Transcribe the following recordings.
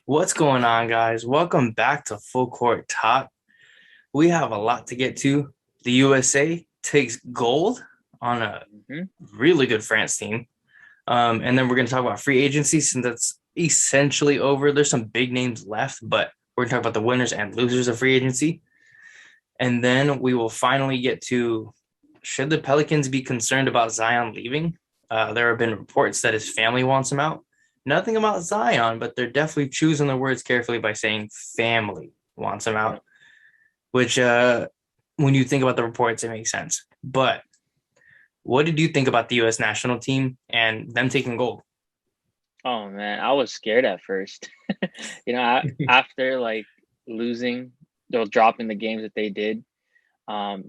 What's going on, guys? Welcome back to Full Court Talk. We have a lot to get to. The USA takes gold on a Hmm. really good France team. And then we're going to talk about free agency since that's essentially over. There's some big names left, but we're going to talk about the winners and losers of free agency. And then we will finally get to should the Pelicans be concerned about Zion leaving? There have been reports that his family wants him out. Nothing about Zion, but they're definitely choosing their words carefully by saying family wants him Yeah. out, which when you think about the reports, it makes sense. But what did you think about the U.S. national team and them taking gold? Oh man, I was scared at first. After like losing, they're dropping the games that they did. An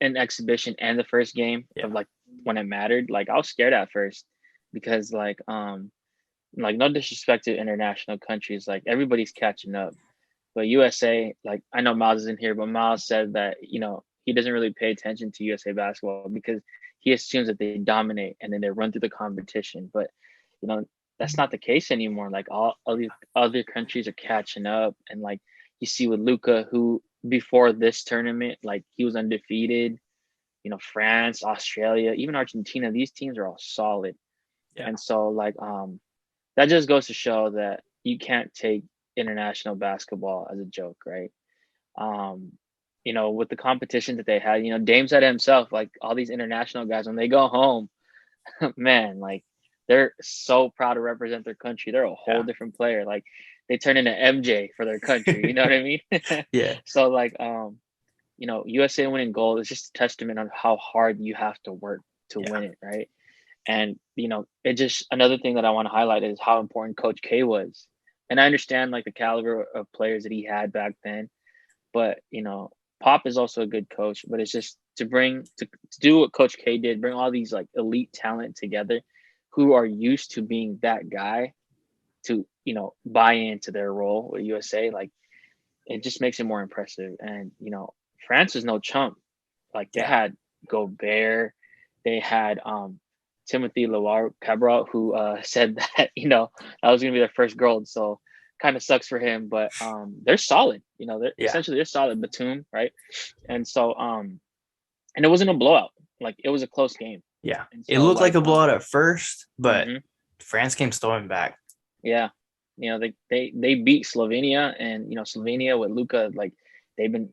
exhibition and the first game Yeah, of like when it mattered. Like I was scared at first because like no disrespect to international countries, like everybody's catching up. But USA, like I know Miles isn't here, but Miles said that he doesn't really pay attention to USA basketball because he assumes that they dominate and then they run through the competition. But you know that's not the case anymore. Like all these other countries are catching up, and like you see with Luca, who before this tournament, like he was undefeated. France, Australia, even Argentina. These teams are all solid, yeah, and so that just goes to show that you can't take international basketball as a joke, right? Um, with the competition that they had, Dame said himself, like all these international guys, when they go home, man, like they're so proud to represent their country. They're a whole yeah, different player. Like they turn into MJ for their country. You know what I mean? yeah, So USA winning gold is just a testament on how hard you have to work to yeah, win it, right? And it just another thing that I want to highlight is how important Coach K was. And I understand like the caliber of players that he had back then, but Pop is also a good coach. But it's just to do what Coach K did, bring all these like elite talent together, who are used to being that guy to buy into their role with USA. Like it just makes it more impressive. And France is no chump. Like they yeah. had Gobert, they had Timothy Loire Cabral, who said that that was gonna be their first gold. So kind of sucks for him, but they're solid. Yeah. They're solid. Batum, right? And so and it wasn't a blowout. Like it was a close game. Yeah. And It so looked like a blowout at first, but mhm, France came storming back. yeah, they beat Slovenia, and Slovenia with Luca, like they've been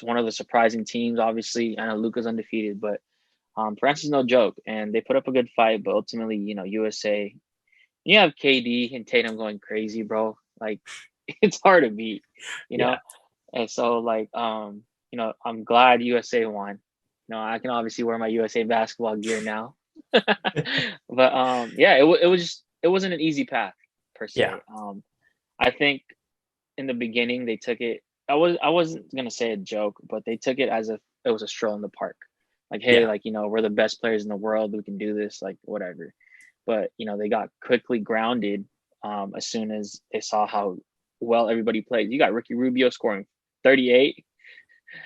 one of the surprising teams. Obviously, I know Luca's undefeated, but France is no joke, and they put up a good fight. But ultimately, USA, you have KD and Tatum going crazy, bro. Like it's hard to beat, you Yeah. know. And so, I'm glad USA won. I can obviously wear my USA basketball gear now. But yeah, it wasn't an easy path per Yeah. se. I think in the beginning they took it. I wasn't gonna say a joke, but they took it as if it was a stroll in the park. Like, hey, Yeah. like we're the best players in the world. We can do this, like whatever. But they got quickly grounded as soon as they saw how well everybody played. You got Ricky Rubio scoring 38.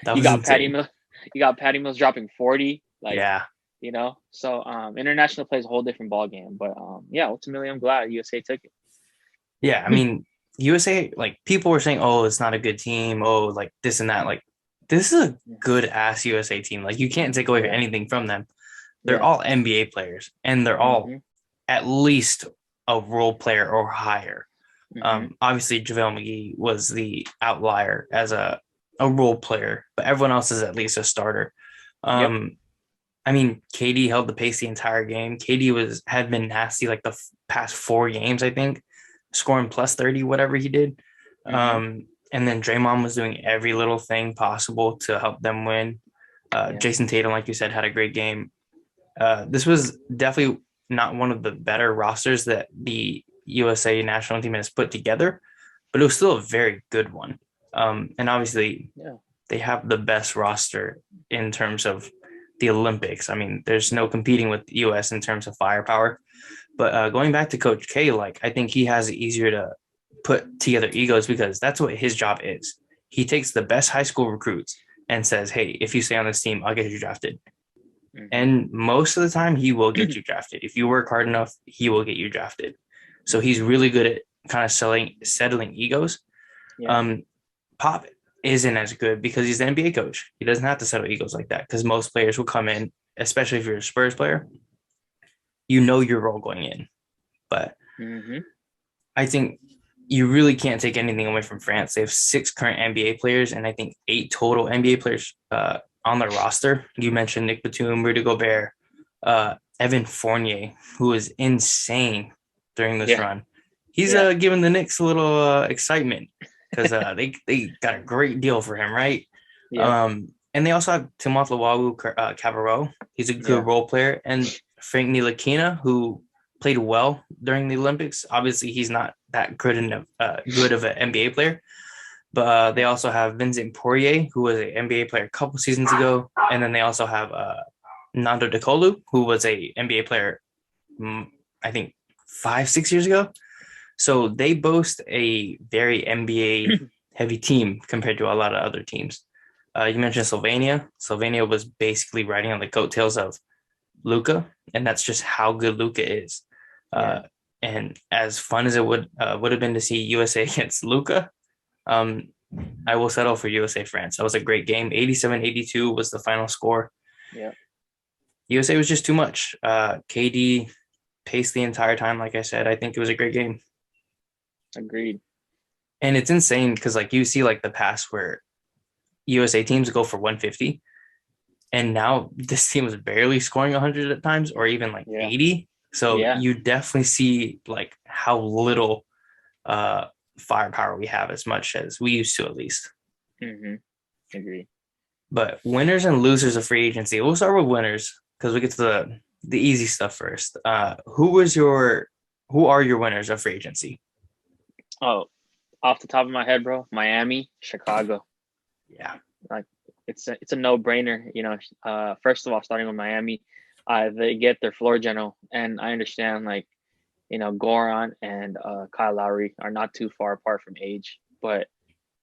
That You was got Patty insane. Mills. You got Patty Mills dropping 40. Like Yeah. so international plays a whole different ball game. But yeah, ultimately I'm glad USA took it. Yeah. I mean, USA, like people were saying, oh, it's not a good team. Oh, like this and that. Like, this is a good ass USA team. Like, you can't take away Yeah, anything from them. They're yeah. all NBA players and they're all Mm-hmm. at least a role player or higher. Mm-hmm. Obviously, JaVale McGee was the outlier as a role player, but everyone else is at least a starter. Yep. Um, I mean, KD held the pace the entire game. KD had been nasty like the past 4 games, I think, scoring plus 30, whatever he did. Mm-hmm. And then Draymond was doing every little thing possible to help them win. Yeah. Jason Tatum, like you said, had a great game. This was definitely not one of the better rosters that the USA national team has put together, but it was still a very good one. And obviously, Yeah. they have the best roster in terms of the Olympics. I mean, there's no competing with the US in terms of firepower. But going back to Coach K, like I think he has it easier to put together egos because that's what his job is. He takes the best high school recruits and says, "Hey, if you stay on this team, I'll get you drafted." Mm-hmm. And most of the time, he will get you drafted. If you work hard enough, he will get you drafted. So he's really good at kind of settling egos. Yeah. Pop isn't as good because he's the NBA coach. He doesn't have to settle egos like that because most players will come in, especially if you're a Spurs player, you know your role going in. But Mm-hmm. I think you really can't take anything away from France. They have 6 current NBA players and I think 8 total NBA players on their roster. You mentioned Nick Batum, Rudy Gobert, Evan Fournier, who is insane during this Yeah. run. He's Yeah. giving the Knicks a little excitement because they got a great deal for him, right? Yep. And they also have Timothé Cabarrot. He's a good Yeah. role player, and Frank Ntilikina, who played well during the Olympics. Obviously, he's not that good of an NBA player, but they also have Vincent Poirier, who was an NBA player a couple seasons ago, and then they also have Nando De Colo, who was a NBA player, I think 5-6 years ago. So they boast a very NBA heavy team compared to a lot of other teams. You mentioned Slovenia. Slovenia was basically riding on the coattails of Luka, and that's just how good Luka is. Yeah. And as fun as it would have been to see USA against Luka, I will settle for USA France. That was a great game. 87-82 was the final score. Yeah. USA was just too much. KD paced the entire time. Like I said, I think it was a great game. Agreed. And it's insane because like you see like the past where USA teams go for 150, and now this team is barely scoring 100 at times or even like Yeah. 80. So Yeah. you definitely see like how little firepower we have as much as we used to at least. Mm-hmm. Agreed. But winners and losers of free agency. We'll start with winners because we get to the easy stuff first. Who are your winners of free agency? Oh, off the top of my head, bro, Miami, Chicago. Yeah. Like it's a no-brainer. You know, first of all, starting with Miami, they get their floor general, and I understand like, you know, Goran and Kyle Lowry are not too far apart from age, but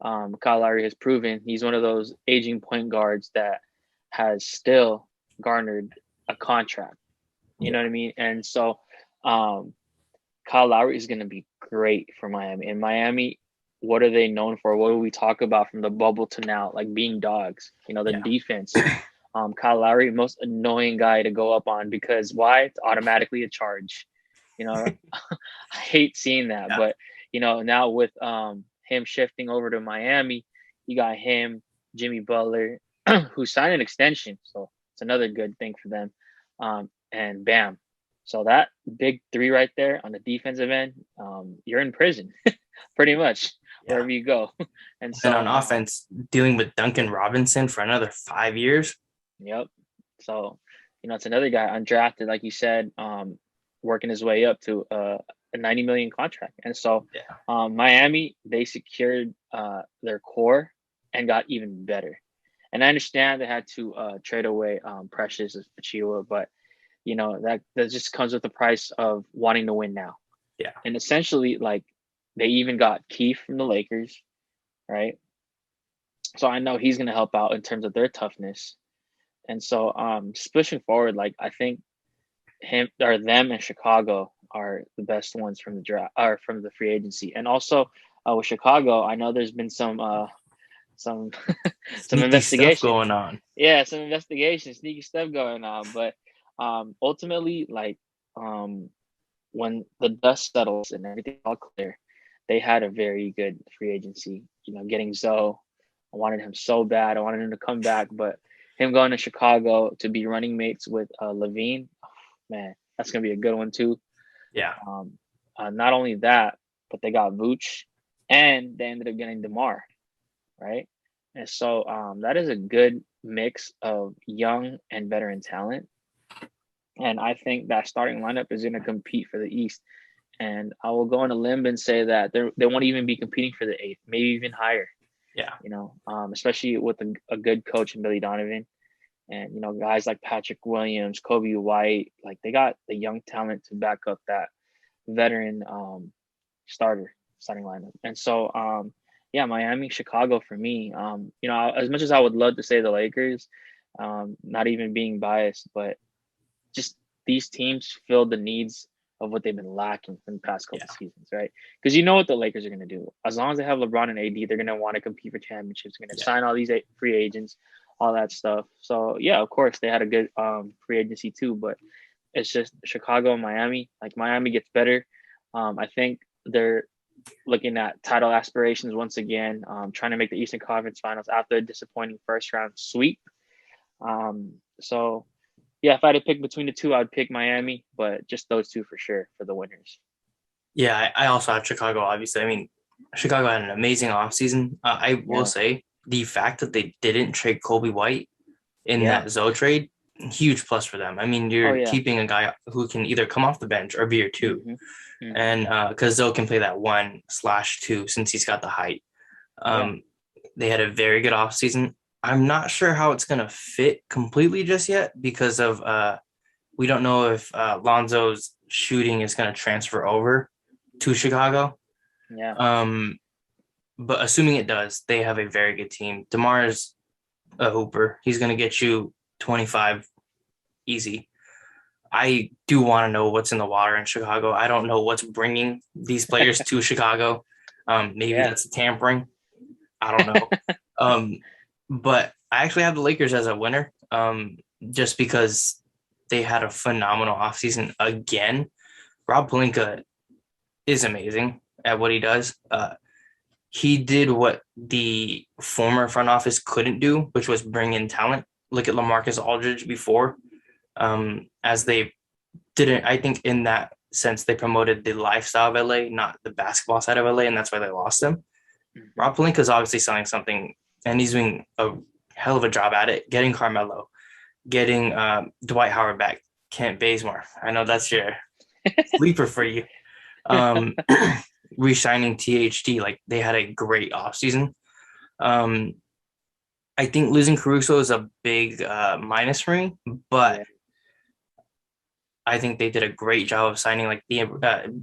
Kyle Lowry has proven he's one of those aging point guards that has still garnered a contract. You know what I mean? And so Kyle Lowry is going to be great for Miami. And Miami, what are they known for? What do we talk about from the bubble to now? Like being dogs, you know, the defense. Kyle Lowry, most annoying guy to go up on because why? It's automatically a charge. You know, I hate seeing that. Yeah. But, you know, now with him shifting over to Miami, you got him, Jimmy Butler, who signed an extension. So it's another good thing for them. And bam. So that big 3 right there on the defensive end, you're in prison pretty much wherever you go. And so on offense, dealing with Duncan Robinson for another 5 years. Yep. So, you know, it's another guy undrafted, like you said, working his way up to a 90 million contract. And so Miami, they secured their core and got even better. And I understand they had to trade away Precious Achiuwa, but you know, that just comes with the price of wanting to win now. Yeah. And essentially, like, they even got Keith from the Lakers, right? So I know he's going to help out in terms of their toughness. And so just pushing forward, like, I think them and Chicago are the best ones from the draft or from the free agency. And also with Chicago, I know there's been some some investigation going on. Yeah, some investigation, sneaky stuff going on. But ultimately, like when the dust settles and everything's all clear, they had a very good free agency. You know, getting Zoe, I wanted him so bad. I wanted him to come back, but him going to Chicago to be running mates with Levine, oh, man, that's gonna be a good one too. Yeah. Not only that, but they got Vooch, and they ended up getting DeMar, right? And so that is a good mix of young and veteran talent. And I think that starting lineup is going to compete for the East. And I will go on a limb and say that they won't even be competing for the 8th, maybe even higher. Yeah. You know, especially with a good coach in Billy Donovan. And, you know, guys like Patrick Williams, Kobe White, like they got the young talent to back up that veteran starting lineup. And so, yeah, Miami, Chicago for me. You know, as much as I would love to say the Lakers, not even being biased, but just these teams fill the needs of what they've been lacking in the past couple Yeah. seasons, right? Because you know what the Lakers are going to do. As long as they have LeBron and AD, they're going to want to compete for championships. They're going to Yeah. sign all these free agents, all that stuff. So yeah, of course they had a good free agency too, but it's just Chicago and Miami. Like Miami gets better. I think they're looking at title aspirations once again, trying to make the Eastern Conference Finals after a disappointing first round sweep. So yeah, if I had to pick between the two, I'd pick Miami, but just those two for sure for the winners. Yeah, I also have Chicago, obviously. I mean, Chicago had an amazing offseason. I will Yeah, say the fact that they didn't trade Kobe White in yeah. that Zoe trade, huge plus for them. I mean, Oh you're yeah. keeping a guy who can either come off the bench or be your two. Mm-hmm. Mm-hmm. And because Zoe can play that 1/2 since he's got the height. Yeah. Um, they had a very good offseason. I'm not sure how it's going to fit completely just yet because of we don't know if Lonzo's shooting is going to transfer over to Chicago. Yeah. But assuming it does, they have a very good team. DeMar's a hooper. He's going to get you 25 easy. I do want to know what's in the water in Chicago. I don't know what's bringing these players to Chicago. Maybe Yeah. that's tampering. I don't know. But I actually have the Lakers as a winner just because they had a phenomenal offseason again. Rob Pelinka is amazing at what he does. He did what the former front office couldn't do, which was bring in talent. Look at LaMarcus Aldridge before, as they didn't. I think in that sense, they promoted the lifestyle of LA, not the basketball side of LA, and that's why they lost him. Mm-hmm. Rob Pelinka is obviously selling something, and he's doing a hell of a job at it, getting Carmelo, getting Dwight Howard back, Kent Bazemore. I know that's your sleeper for you. Re-signing THT, like they had a great offseason. I think losing Caruso is a big minus for me, but I think they did a great job of signing like the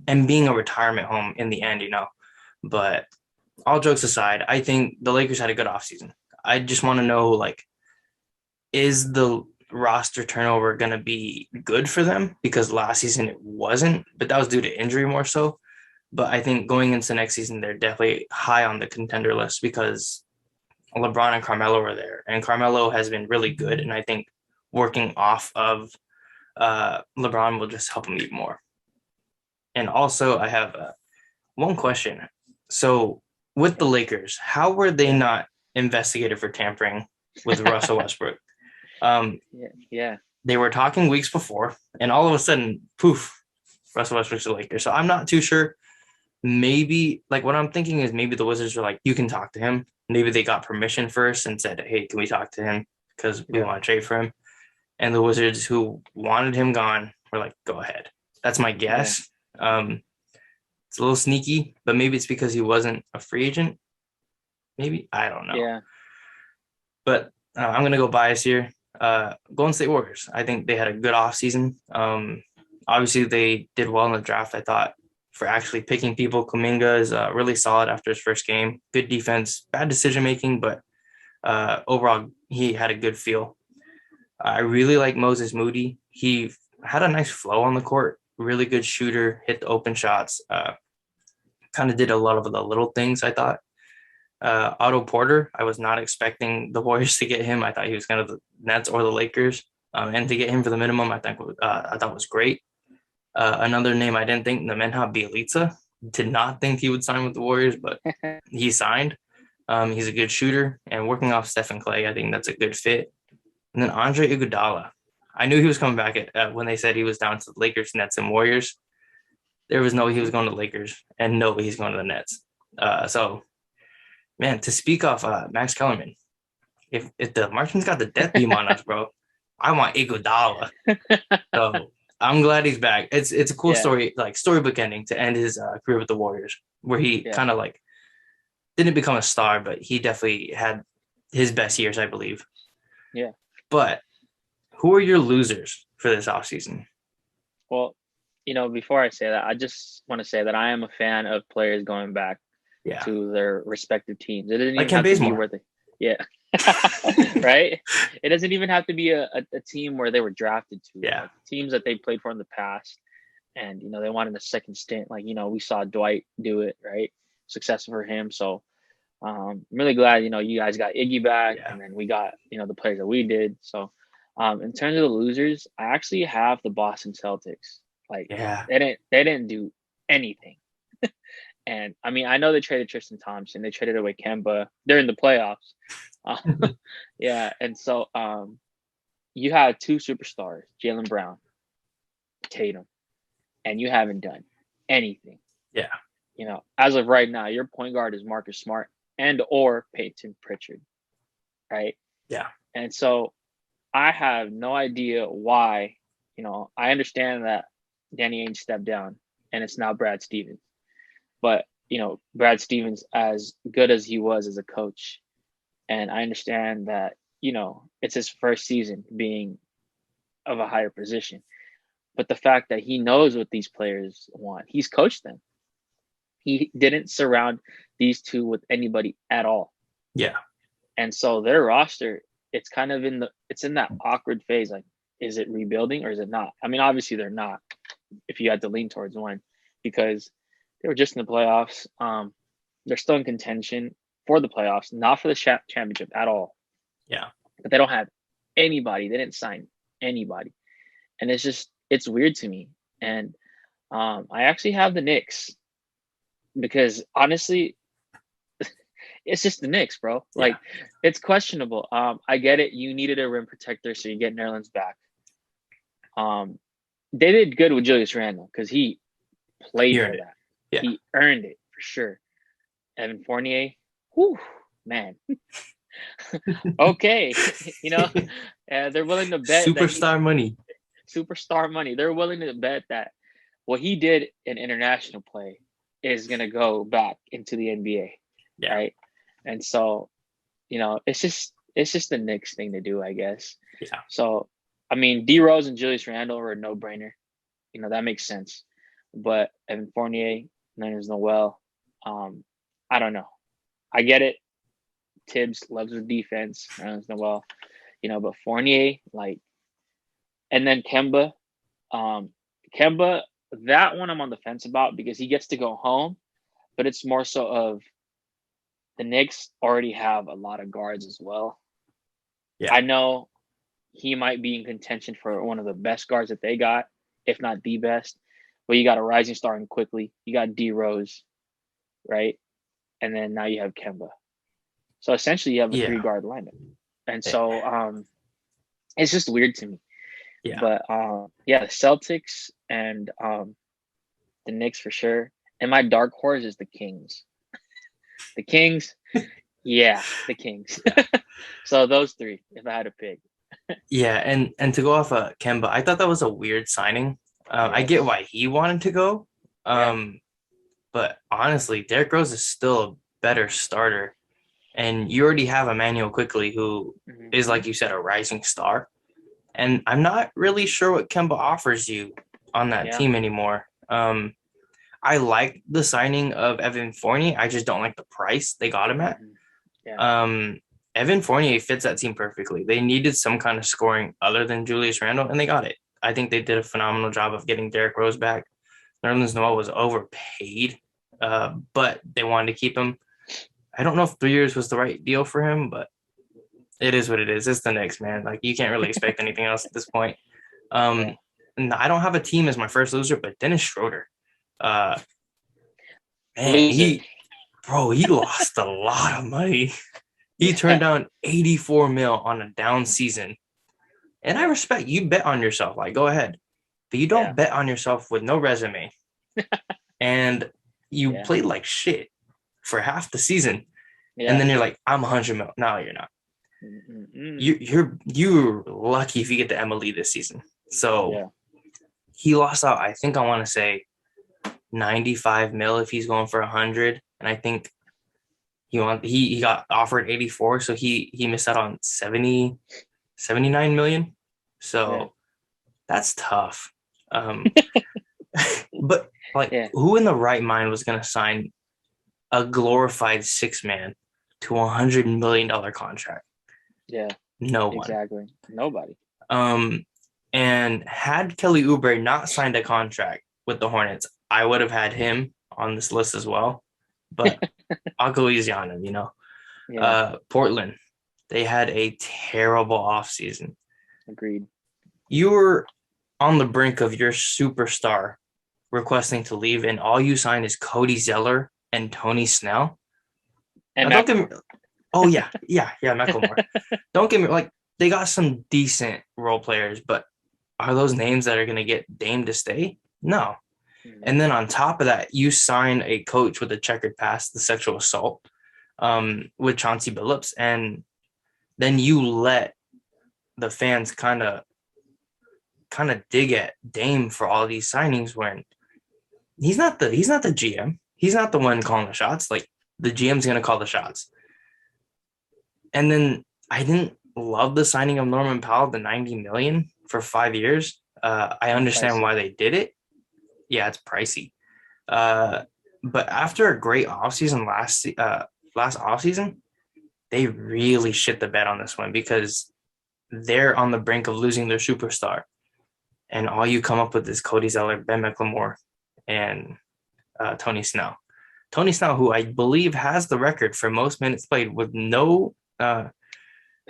and being a retirement home in the end, But all jokes aside, I think the Lakers had a good offseason. I just want to know, like, is the roster turnover going to be good for them? Because last season it wasn't, but that was due to injury more so. But I think going into next season, they're definitely high on the contender list because LeBron and Carmelo are there. And Carmelo has been really good. And I think working off of LeBron will just help him even more. And also, I have one question. So, with the Lakers, how were they not investigated for tampering with Russell Westbrook? Yeah. They were talking weeks before, and all of a sudden, poof, Russell Westbrook's a Laker. So I'm not too sure. Maybe, like, what I'm thinking is maybe the Wizards were like, you can talk to him. Maybe they got permission first and said, hey, can we talk to him? Because we want to trade for him. And the Wizards who wanted him gone were like, go ahead. That's my guess. Yeah. It's a little sneaky, but maybe it's because he wasn't a free agent. Maybe. I don't know. Yeah. But I'm going to go bias here. Golden State Warriors. I think they had a good offseason. Obviously, they did well in the draft, I thought, for actually picking people. Kuminga is really solid after his first game. Good defense, bad decision-making, but overall, he had a good feel. I really like Moses Moody. He had a nice flow on the court, really good shooter, hit the open shots, kind of did a lot of the little things, I thought. Otto Porter, I was not expecting the Warriors to get him. I thought he was kind of the Nets or the Lakers. And to get him for the minimum, I thought was great. Another name I didn't think, Nemanja Bjelica. Did not think he would sign with the Warriors, but he signed. He's a good shooter, and working off Stephen Clay, I think that's a good fit. And then Andre Iguodala. I knew he was coming back when they said he was down to the Lakers, Nets, and Warriors. There was no he was going to the Lakers, and no he's going to the Nets. So, man, to speak of Max Kellerman, if the Martians got the death beam on us, bro, I want Iguodala. So I'm glad he's back. It's a cool story, like storybook ending to end his career with the Warriors, where he kind of like didn't become a star, but he definitely had his best years, I believe. Yeah. But who are your losers for this offseason? Well, before I say that, I just want to say that I am a fan of players going back to their respective teams. It doesn't even have to be where they, right? It doesn't even have to be a team where they were drafted to. Yeah. Like teams that they played for in the past. and they wanted a second stint. Like we saw Dwight do it, right? Successful for him. So I'm really glad you guys got Iggy back, Yeah. and then we got the players that we did. So in terms of the losers, I actually have the Boston Celtics. Like Yeah. they didn't do anything. And I mean, I know they traded Tristan Thompson, they traded away Kemba during the playoffs. Uh, yeah, and so you had two superstars, Jaylen Brown, Tatum, and you haven't done anything. Yeah. As of right now, your point guard is Marcus Smart and or Peyton Pritchard, right? Yeah. And so I have no idea why. I understand that Danny Ainge stepped down, and it's now Brad Stevens. But Brad Stevens, as good as he was as a coach, and I understand that it's his first season being of a higher position. But the fact that he knows what these players want, he's coached them. He didn't surround these two with anybody at all. Yeah. And so their roster, it's kind of in that awkward phase. Like, is it rebuilding or is it not? I mean, obviously they're not, if you had to lean towards one, because they were just in the playoffs. They're still in contention for the playoffs, not for the championship at all. Yeah. But they don't have anybody. They didn't sign anybody. And it's weird to me. And I actually have the Knicks because honestly, it's just the Knicks, bro. Like, it's questionable. I get it. You needed a rim protector, so you get Nerlens back. They did good with Julius Randle because he played for that. Yeah. He earned it for sure. Evan Fournier, whew, man. Okay, they're willing to bet superstar money. Superstar money. They're willing to bet that what he did in international play is going to go back into the NBA, right? And so, it's just the Knicks thing to do, I guess. Yeah. So, I mean, D Rose and Julius Randle are a no-brainer. That makes sense. But Evan Fournier, Nerlens Noel, I don't know. I get it. Tibbs loves the defense. Nerlens Noel, but Fournier, like, and then Kemba, that one I'm on the fence about because he gets to go home, but it's more so of the Knicks already have a lot of guards as well. Yeah. I know he might be in contention for one of the best guards that they got, if not the best. But you got a rising star in quickly. You got D Rose, right? And then now you have Kemba. So essentially you have a 3-guard lineup. And so it's just weird to me. Yeah. But the Celtics and the Knicks for sure. And my dark horse is the Kings. The Kings, the Kings. So those three, if I had to pick. Yeah, and to go off of Kemba, I thought that was a weird signing. I get why he wanted to go. But honestly, Derrick Rose is still a better starter. And you already have Emmanuel Quickley, who is, like you said, a rising star. And I'm not really sure what Kemba offers you on that team anymore. I like the signing of Evan Fournier. I just don't like the price they got him at. Evan Fournier fits that team perfectly. They needed some kind of scoring other than Julius Randle, and they got it. I think they did a phenomenal job of getting Derrick Rose back. Nerlens Noel was overpaid, but they wanted to keep him. I don't know if 3 years was the right deal for him, but it is what it is. It's the Knicks, man. Like, you can't really expect anything else at this point. And I don't have a team as my first loser, but Dennis Schroder. He lost a lot of money. He turned down 84 mil on a down season. And I respect you bet on yourself. Like, go ahead. But you don't bet on yourself with no resume. And you played like shit for half the season. And then you're like, I'm 100 mil. No, you're not. You're lucky if you get the MLE this season. So he lost out, I think I want to say 95 mil if he's going for 100. And I think he got offered 84, so he missed out on 79 million. So that's tough. But who in the right mind was going to sign a glorified 6-man to $100 million contract? No one. Exactly. Nobody. And had Kelly Oubre not signed a contract with the Hornets. I would have had him on this list as well, but I'll go easy on him, Yeah, Portland, they had a terrible offseason. agreed. You were on the brink of your superstar requesting to leave, and all you signed is Cody Zeller and Tony Snell. And Now, don't get me. Macklemore. Oh yeah, Macklemore. Don't get me like they got some decent role players, but are those names that are going to get Dame to stay? No. And then on top of that, you sign a coach with a checkered past, the sexual assault, with Chauncey Billups, and then you let the fans kind of dig at Dame for all these signings when he's not the GM. He's not the one calling the shots. Like the GM's going to call the shots. And then I didn't love the signing of Norman Powell, the $90 million for 5 years. I understand why they did it. Yeah, it's pricey. But after a great offseason last offseason, they really shit the bed on this one because they're on the brink of losing their superstar. And all you come up with is Cody Zeller, Ben McLemore, and Tony Snell. Tony Snell, who I believe has the record for most minutes played with no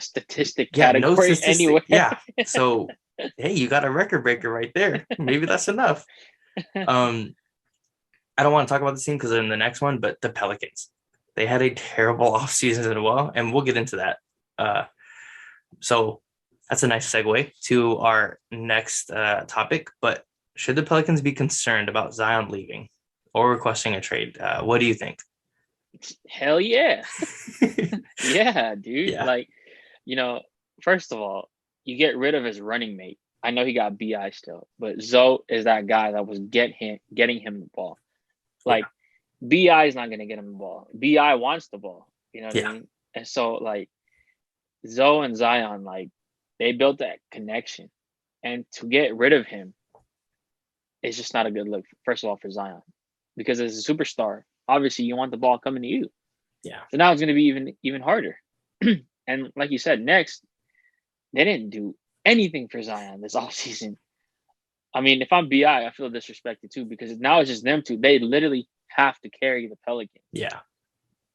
statistic category anyway. Yeah. So, hey, you got a record breaker right there. Maybe that's enough. I don't want to talk about the team because they're in the next one, but the Pelicans. They had a terrible offseason as well, and we'll get into that. So that's a nice segue to our next topic. But should the Pelicans be concerned about Zion leaving or requesting a trade? What do you think? Hell yeah. Yeah, dude. Yeah. Like, first of all, you get rid of his running mate. I know he got BI still, but Zoe is that guy that was getting him the ball. Like, BI is not going to get him the ball. BI wants the ball. You know what I mean? And so, like, Zoe and Zion, like, they built that connection. And to get rid of him is just not a good look, first of all, for Zion. Because as a superstar, obviously you want the ball coming to you. Yeah. So now it's going to be even harder. And like you said, next, they didn't do anything for Zion this offseason. I mean, if I'm BI, I feel disrespected too because now it's just them two. They literally have to carry the Pelicans. Yeah.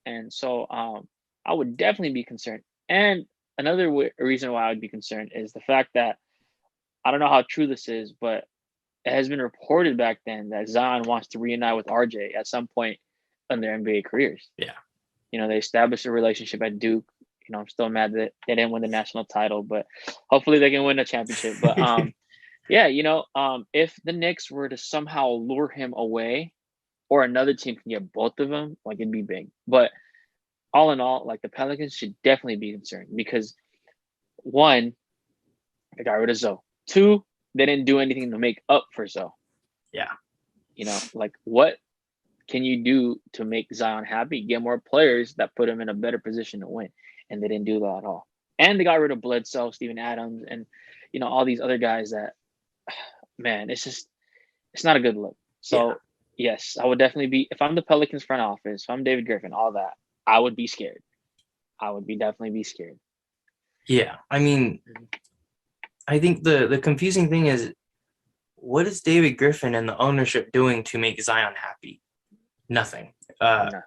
And so I would definitely be concerned. And another reason why I would be concerned is the fact that I don't know how true this is, but it has been reported back then that Zion wants to reunite with RJ at some point in their NBA careers. Yeah. They established a relationship at Duke. I'm still mad that they didn't win the national title, but hopefully they can win a championship. But yeah, if the Knicks were to somehow lure him away or another team can get both of them, like it'd be big. But all in all, like the Pelicans should definitely be concerned because one, they got rid of Zoe. Two, they didn't do anything to make up for Zoe. Yeah. Like what can you do to make Zion happy? Get more players that put him in a better position to win. And they didn't do that at all. And they got rid of Bledsoe, Steven Adams, and all these other guys that, man, it's not a good look. So yes, I would definitely be, if I'm the Pelicans front office, if I'm David Griffin, all that, I would be scared. I would definitely be scared. Yeah. I mean, I think the confusing thing is, what is David Griffin and the ownership doing to make Zion happy? Nothing. Nothing.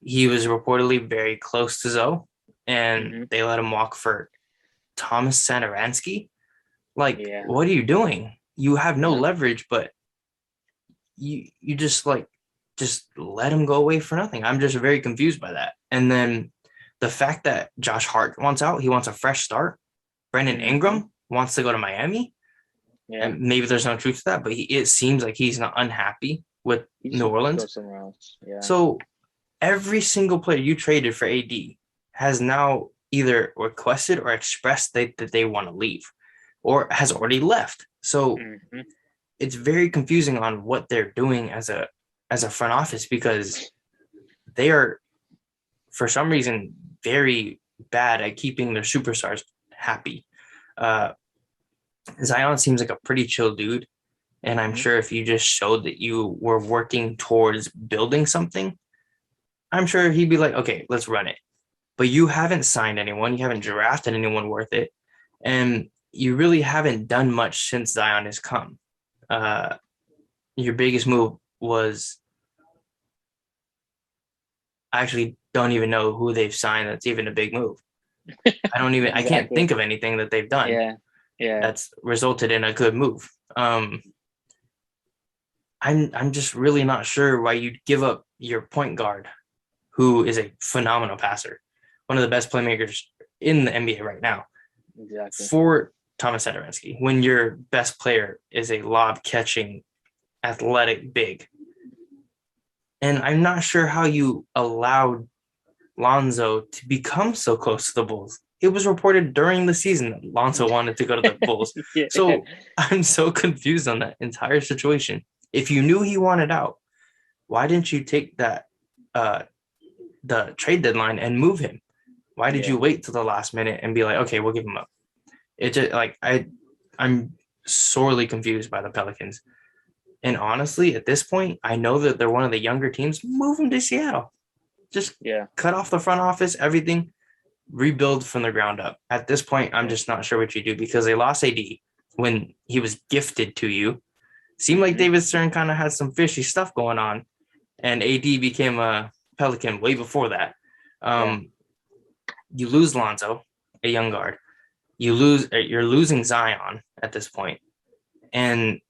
He was reportedly very close to Zoe, and they let him walk for Thomas Satoransky. Like, what are you doing? You have no leverage, but you just let him go away for nothing. I'm just very confused by that. And then the fact that Josh Hart wants out, he wants a fresh start. Brandon Ingram wants to go to Miami. Yeah. And maybe there's no truth to that, but it seems like he's not unhappy with New Orleans. Yeah. So every single player you traded for AD has now either requested or expressed that they want to leave or has already left. So it's very confusing on what they're doing as a front office because they are, for some reason, very bad at keeping their superstars happy. Zion seems like a pretty chill dude. And I'm sure if you just showed that you were working towards building something, I'm sure he'd be like, okay, let's run it. But you haven't signed anyone. You haven't drafted anyone worth it. And you really haven't done much since Zion has come. your biggest move was, I actually don't even know who they've signed that's even a big move. I can't Exactly. think of anything that they've done Yeah. Yeah. that's resulted in a good move. I'm just really not sure why you'd give up your point guard, who is a phenomenal passer, one of the best playmakers in the NBA right now, Exactly. for Thomas Satoransky, when your best player is a lob catching athletic big. And I'm not sure how you allowed Lonzo to become so close to the Bulls. It was reported during the season that Lonzo wanted to go to the Bulls. Yeah. So I'm so confused on that entire situation. If you knew he wanted out, why didn't you take that uh the trade deadline and move him? Why did you Yeah. wait till the last minute and be like, okay, we'll give him up? It just like I'm sorely confused by the Pelicans. And honestly, at this point, I know that they're one of the younger teams. Move him to Seattle. Just Yeah. cut off the front office, everything, rebuild from the ground up. At this point, I'm Yeah. just not sure what you do, because they lost AD when he was gifted to you. Seemed like Mm-hmm. David Stern kind of had some fishy stuff going on, and AD became a Pelican way before that. Yeah. You lose Lonzo, a young guard. You're losing Zion at this point, and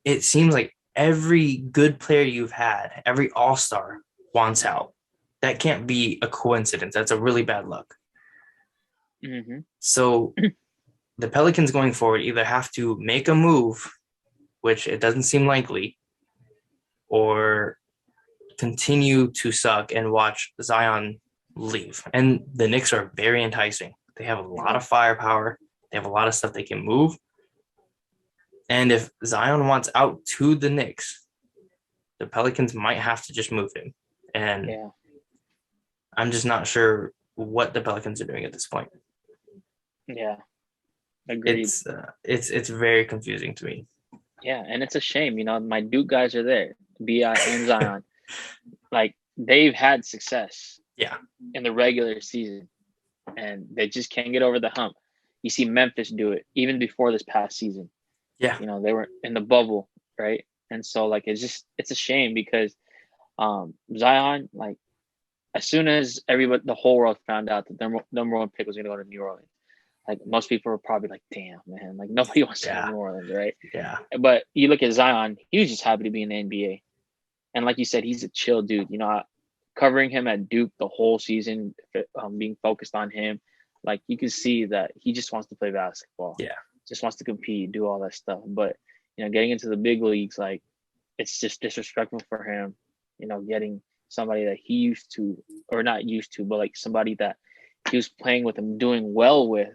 it seems like every good player you've had, every all-star wants out. That can't be a coincidence. That's a really bad luck. Mm-hmm. So the Pelicans going forward either have to make a move, which it doesn't seem likely, or continue to suck and watch Zion leave. And the Knicks are very enticing. They have a lot Yeah. of firepower. They have a lot of stuff they can move. And if Zion wants out to the Knicks, the Pelicans might have to just move him. And Yeah. I'm just not sure what the Pelicans are doing at this point. Yeah. Agreed. It's very confusing to me. Yeah, and it's a shame. My Duke guys are there, Bi and Zion. Like they've had success. Yeah. In the regular season, and they just can't get over the hump. You see Memphis do it even before this past season. Yeah. They were in the bubble, right? And so like it's a shame because Zion, like as soon as the whole world found out that the number one pick was gonna go to New Orleans, like most people were probably like, damn man, like nobody wants to go to New Orleans, right? Yeah. But you look at Zion, he was just happy to be in the NBA. And like you said, he's a chill dude. Covering him at Duke the whole season, being focused on him, like you can see that he just wants to play basketball. Yeah. Just wants to compete, do all that stuff. But getting into the big leagues, like it's just disrespectful for him. Getting somebody that he used to, or not used to, but like somebody that he was playing with him, doing well with,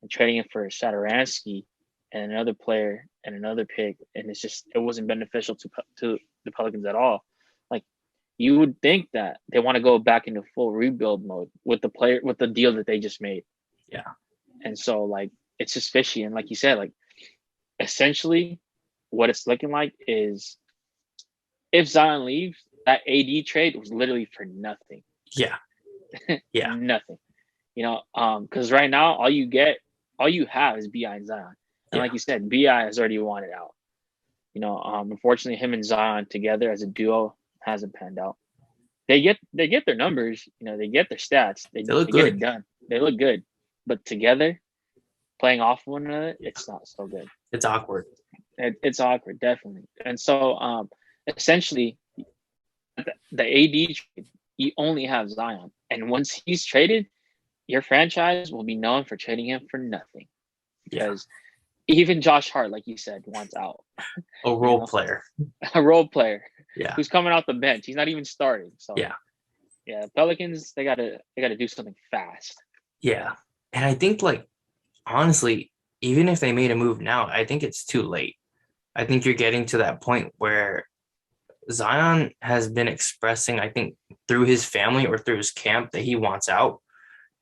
and trading him for Satoransky and another player and another pick, and it wasn't beneficial to the Pelicans at all. Like you would think that they want to go back into full rebuild mode with the deal that they just made. Yeah. And so like it's just fishy. And like you said, like essentially what it's looking like is if Zion leaves, that AD trade was literally for nothing. Yeah. Yeah. Nothing. Because right now all you have is Bi and Zion. And like you said, Bi has already wanted out. Unfortunately, him and Zion together as a duo hasn't panned out. They get their numbers, they get their stats, they look get good. it done. They look good, but together, playing off one another, it's not so good. It's awkward. It's awkward, definitely. And so, essentially, the AD trade, you only have Zion, and once he's traded, your franchise will be known for trading him for nothing, because even Josh Hart, like you said, wants out. A role player. A role player. Yeah. Who's coming off the bench. He's not even starting. So yeah, Pelicans, they gotta do something fast. Yeah. And I think, like, honestly, even if they made a move now, I think it's too late. I think you're getting to that point where Zion has been expressing, I think, through his family or through his camp, that he wants out.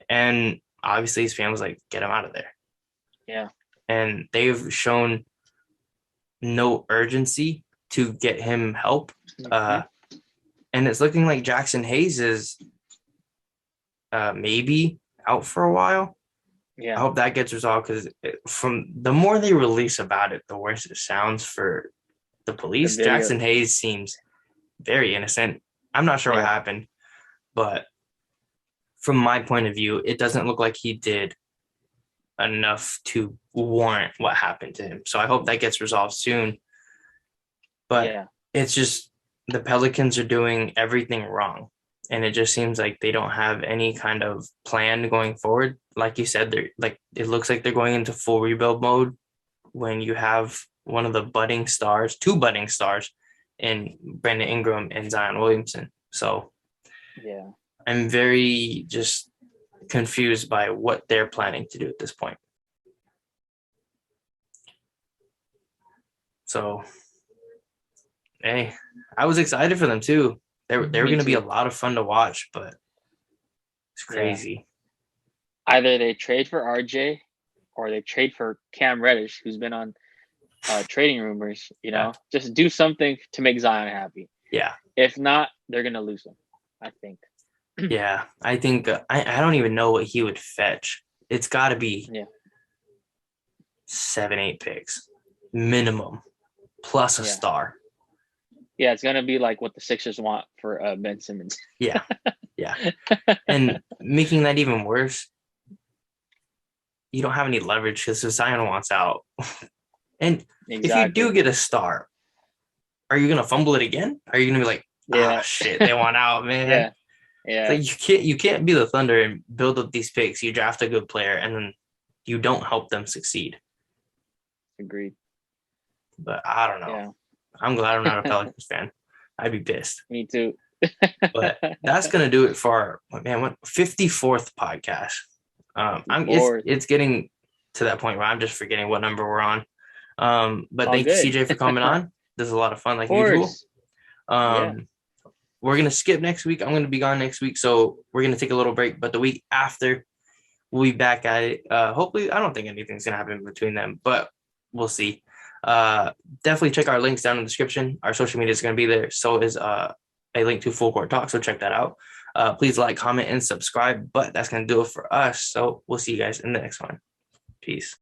And obviously his family's like, get him out of there. Yeah. And they've shown no urgency to get him help. Mm-hmm. And it's looking like Jackson Hayes is maybe out for a while. Yeah. I hope that gets resolved, because from the more they release about it, the worse it sounds for the The police. video. Jackson Hayes seems very innocent. I'm not sure what happened, but from my point of view, it doesn't look like he did enough to warrant what happened to him. So I hope that gets resolved soon. But it's just the Pelicans are doing everything wrong. And it just seems like they don't have any kind of plan going forward. Like you said, they're like, it looks like they're going into full rebuild mode when you have one of the two budding stars in Brandon Ingram and Zion Williamson. So I'm very just confused by what they're planning to do at this point. So, hey, I was excited for them too. They were going to be a lot of fun to watch, but it's crazy. Either they trade for RJ or they trade for Cam Reddish, who's been on trading rumors, just do something to make Zion happy. Yeah. If not, they're going to lose him, I think. Yeah. I think I don't even know what he would fetch. It's got to be 7-8 picks minimum plus a star. Yeah, it's going to be like what the Sixers want for Ben Simmons. Yeah. And making that even worse, you don't have any leverage because Zion wants out. And if you do get a star, are you going to fumble it again? Are you going to be like, shit, they want out, man? Yeah. Like you can't be the Thunder and build up these picks. You draft a good player and then you don't help them succeed. Agreed. But I don't know. Yeah. I'm glad I'm not a Pelicans fan. I'd be pissed. Me too. But that's gonna do it for our 54th podcast. It's getting to that point where I'm just forgetting what number we're on. But thank you, CJ, for coming on. This is a lot of fun, like usual. We're gonna skip next week. I'm gonna be gone next week, so we're gonna take a little break. But the week after, we'll be back at it. Hopefully, I don't think anything's gonna happen between them, but we'll see. Definitely check our links down in the description. Our social media is going to be there. So is a link to Full Court Talk. So check that out. Please like, comment, and subscribe. But that's going to do it for us. So we'll see you guys in the next one. Peace.